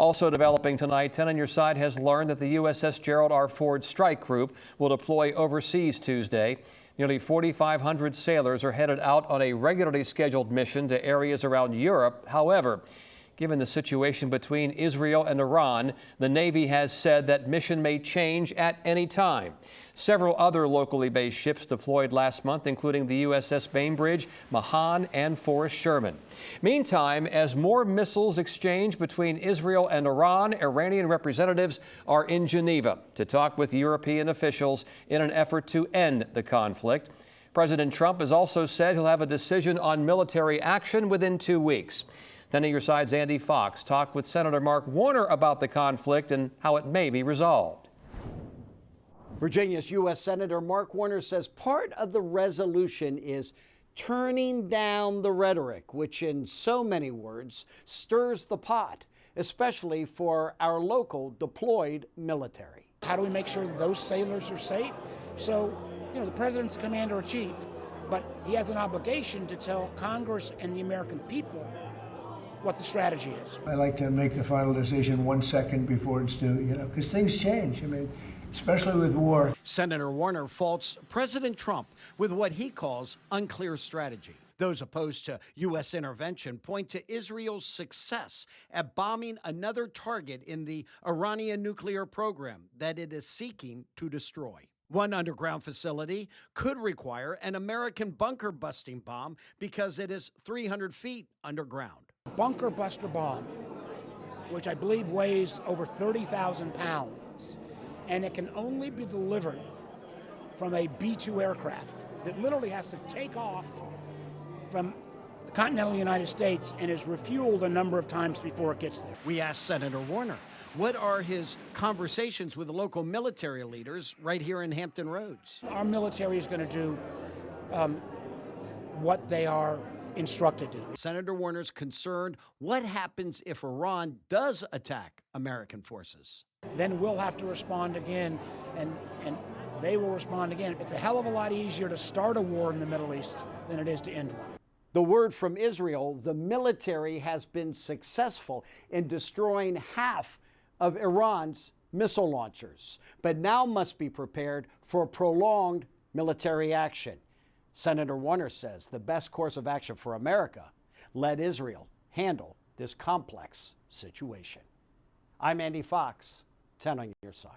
Also developing tonight, 10 on your side has learned that the USS Gerald R. Ford Strike Group will deploy overseas Tuesday. Nearly 4,500 sailors are headed out on a regularly scheduled mission to areas around Europe. However, given the situation between Israel and Iran, the Navy has said that mission may change at any time. Several other locally based ships deployed last month, including the USS Bainbridge, Mahan, and Forrest Sherman. Meantime, as more missiles exchange between Israel and Iran, Iranian representatives are in Geneva to talk with European officials in an effort to end the conflict. President Trump has also said he'll have a decision on military action within 2 weeks. Then at your side's Andy Fox talked with Senator Mark Warner about the conflict and how it may be resolved. Virginia's U.S. Senator Mark Warner says part of the resolution is turning down the rhetoric, which in so many words stirs the pot, especially for our local deployed military. How do we make sure that those sailors are safe? So, the president's commander-in-chief, but he has an obligation to tell Congress and the American people what the strategy is. I like to make the final decision 1 second before it's due, because things change. Especially with war. Senator Warner faults President Trump with what he calls unclear strategy. Those opposed to U.S. intervention point to Israel's success at bombing another target in the Iranian nuclear program that it is seeking to destroy. One underground facility could require an American bunker-busting bomb because it is 300 feet underground. Bunker buster bomb, which I believe weighs over 30,000 pounds, and it can only be delivered from a B-2 aircraft that literally has to take off from the continental United States and is refueled a number of times before it gets there. We asked Senator Warner, what are his conversations with the local military leaders right here in Hampton Roads? Our military is going to do what they are instructed to do. Senator Warner's concerned what happens if Iran does attack American forces. Then we'll have to respond again, and they will respond again. It's a hell of a lot easier to start a war in the Middle East than it is to end one. The word from Israel, the military has been successful in destroying half of Iran's missile launchers, but now must be prepared for prolonged military action. Senator Warner says the best course of action for America, let Israel handle this complex situation. I'm Andy Fox, 10 on your side.